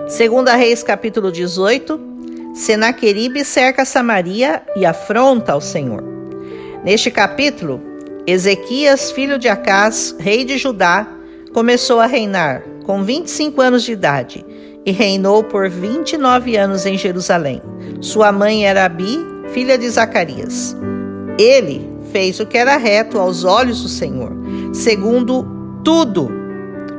Segunda Reis, capítulo 18, Senaqueribe cerca Samaria e afronta ao Senhor. Neste capítulo, Ezequias, filho de Acás, rei de Judá, começou a reinar com 25 anos de idade e reinou por 29 anos em Jerusalém. Sua mãe era Abi, filha de Zacarias. Ele fez o que era reto aos olhos do Senhor, segundo tudo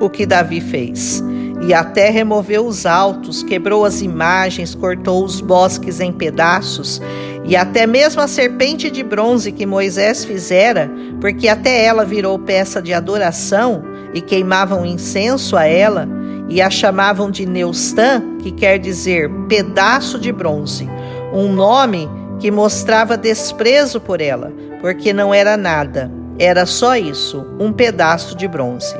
o que Davi fez. E até removeu os altos, quebrou as imagens, cortou os bosques em pedaços, e até mesmo a serpente de bronze que Moisés fizera, porque até ela virou peça de adoração, e queimavam incenso a ela, e a chamavam de Neustã, que quer dizer pedaço de bronze, um nome que mostrava desprezo por ela, porque não era nada, era só isso, um pedaço de bronze.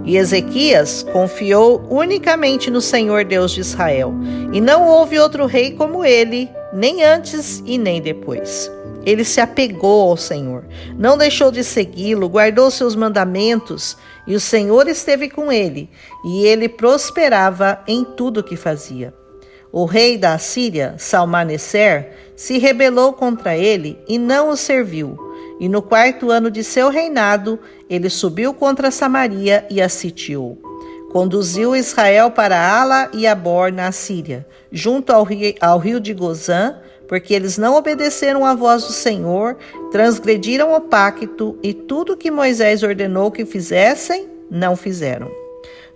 E Ezequias confiou unicamente no Senhor Deus de Israel, e não houve outro rei como ele, nem antes e nem depois. Ele se apegou ao Senhor, não deixou de segui-lo, guardou seus mandamentos, e o Senhor esteve com ele, e ele prosperava em tudo o que fazia. O rei da Assíria, Salmaneser, se rebelou contra ele e não o serviu. E no 4º ano de seu reinado, ele subiu contra Samaria e a sitiou. Conduziu Israel para Ala e Abor, na Assíria, junto ao rio de Gozã, porque eles não obedeceram à voz do Senhor, transgrediram o pacto e tudo que Moisés ordenou que fizessem, não fizeram.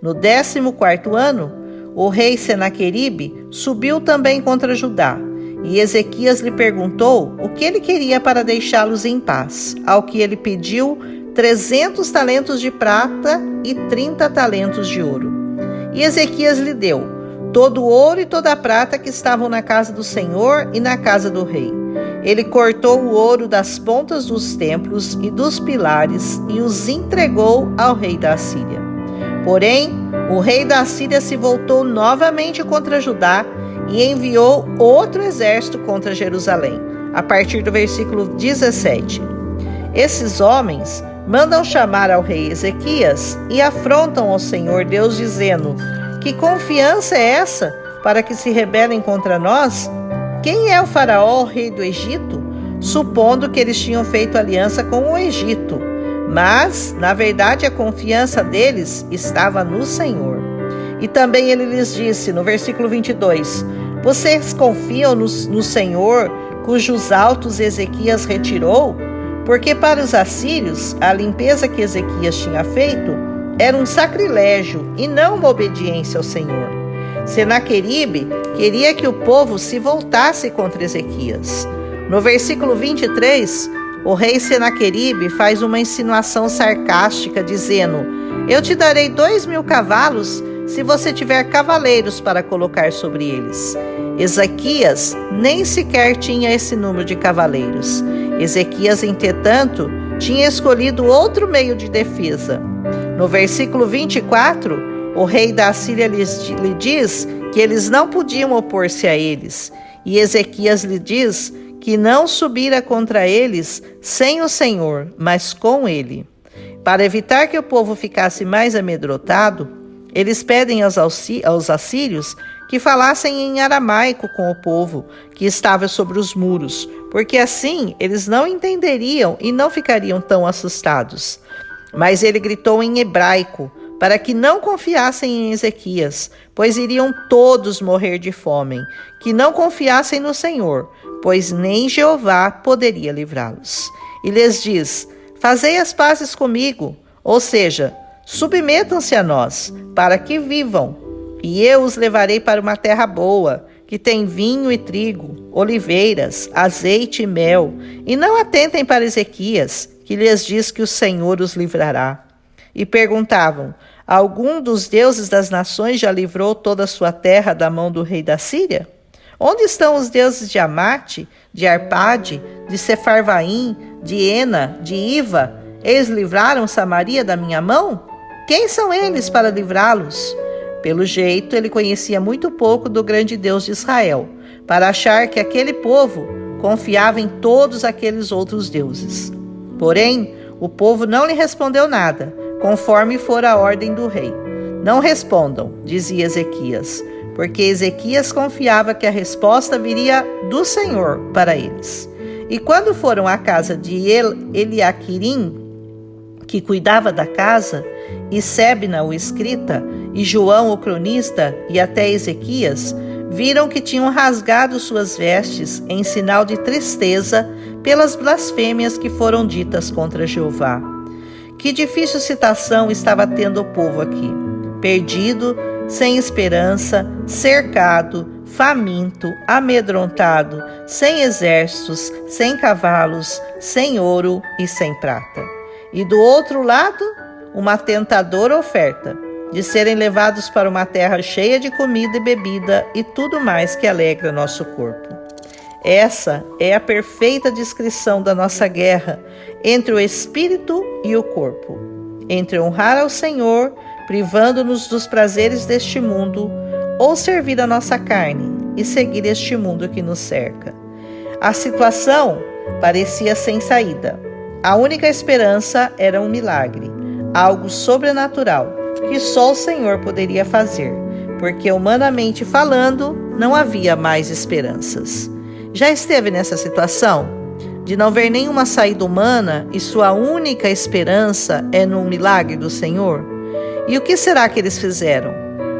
No 14º ano, o rei Senaqueribe subiu também contra Judá. E Ezequias lhe perguntou o que ele queria para deixá-los em paz, ao que ele pediu 300 talentos de prata e 30 talentos de ouro. E Ezequias lhe deu todo o ouro e toda a prata que estavam na casa do Senhor e na casa do rei. Ele cortou o ouro das pontas dos templos e dos pilares e os entregou ao rei da Assíria. Porém, o rei da Assíria se voltou novamente contra Judá e enviou outro exército contra Jerusalém, a partir do versículo 17. Esses homens mandam chamar ao rei Ezequias e afrontam ao Senhor Deus, dizendo: que confiança é essa para que se rebelem contra nós? Quem é o faraó, rei do Egito? Supondo que eles tinham feito aliança com o Egito. Mas, na verdade, a confiança deles estava no Senhor. E também ele lhes disse, no versículo 22, vocês confiam no Senhor, cujos altos Ezequias retirou? Porque para os assírios, a limpeza que Ezequias tinha feito era um sacrilégio e não uma obediência ao Senhor. Senaqueribe queria que o povo se voltasse contra Ezequias. No versículo 23, o rei Senaqueribe faz uma insinuação sarcástica, dizendo: eu te darei 2.000 cavalos se você tiver cavaleiros para colocar sobre eles. Ezequias nem sequer tinha esse número de cavaleiros. Ezequias, entretanto, tinha escolhido outro meio de defesa. No versículo 24, o rei da Assíria lhe diz que eles não podiam opor-se a eles. E Ezequias lhe diz que não subira contra eles sem o Senhor, mas com ele. Para evitar que o povo ficasse mais amedrontado, eles pedem aos assírios que falassem em aramaico com o povo que estava sobre os muros, porque assim eles não entenderiam e não ficariam tão assustados. Mas ele gritou em hebraico, para que não confiassem em Ezequias, pois iriam todos morrer de fome, que não confiassem no Senhor, pois nem Jeová poderia livrá-los. E lhes diz: fazei as pazes comigo, ou seja, submetam-se a nós, para que vivam, e eu os levarei para uma terra boa, que tem vinho e trigo, oliveiras, azeite e mel, e não atentem para Ezequias, que lhes diz que o Senhor os livrará. E perguntavam: algum dos deuses das nações já livrou toda a sua terra da mão do rei da Síria? Onde estão os deuses de Amate, de Arpade, de Sefarvaim, de Ena, de Iva? Eles livraram Samaria da minha mão? Quem são eles para livrá-los? Pelo jeito, ele conhecia muito pouco do grande Deus de Israel, para achar que aquele povo confiava em todos aqueles outros deuses. Porém, o povo não lhe respondeu nada, conforme fora a ordem do rei. Não respondam, dizia Ezequias, porque Ezequias confiava que a resposta viria do Senhor para eles. E quando foram à casa de Eliaquirim, que cuidava da casa, e Sebna, o escrita, e João, o cronista, e até Ezequias, viram que tinham rasgado suas vestes em sinal de tristeza pelas blasfêmias que foram ditas contra Jeová. Que difícil situação estava tendo o povo aqui. Perdido, sem esperança, cercado, faminto, amedrontado, sem exércitos, sem cavalos, sem ouro e sem prata. E do outro lado, uma tentadora oferta de serem levados para uma terra cheia de comida e bebida e tudo mais que alegra nosso corpo. Essa é a perfeita descrição da nossa guerra entre o espírito e o corpo, entre honrar ao Senhor, privando-nos dos prazeres deste mundo, ou servir a nossa carne e seguir este mundo que nos cerca. A situação parecia sem saída. A única esperança era um milagre, algo sobrenatural, que só o Senhor poderia fazer, porque humanamente falando, não havia mais esperanças. Já esteve nessa situação? De não ver nenhuma saída humana e sua única esperança é num milagre do Senhor? E o que será que eles fizeram?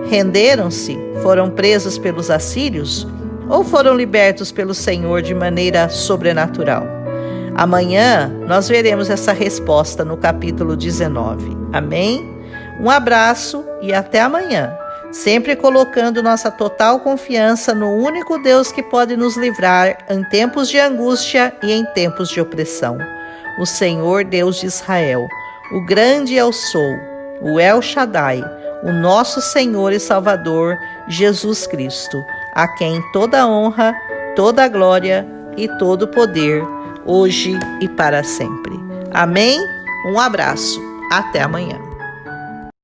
Renderam-se? Foram presos pelos assírios? Ou foram libertos pelo Senhor de maneira sobrenatural? Amanhã nós veremos essa resposta no capítulo 19. Amém? Um abraço e até amanhã, sempre colocando nossa total confiança no único Deus que pode nos livrar em tempos de angústia e em tempos de opressão. O Senhor Deus de Israel, o grande Eu Sou, o El Shaddai, o nosso Senhor e Salvador, Jesus Cristo, a quem toda honra, toda glória e todo poder, hoje e para sempre. Amém? Um abraço. Até amanhã.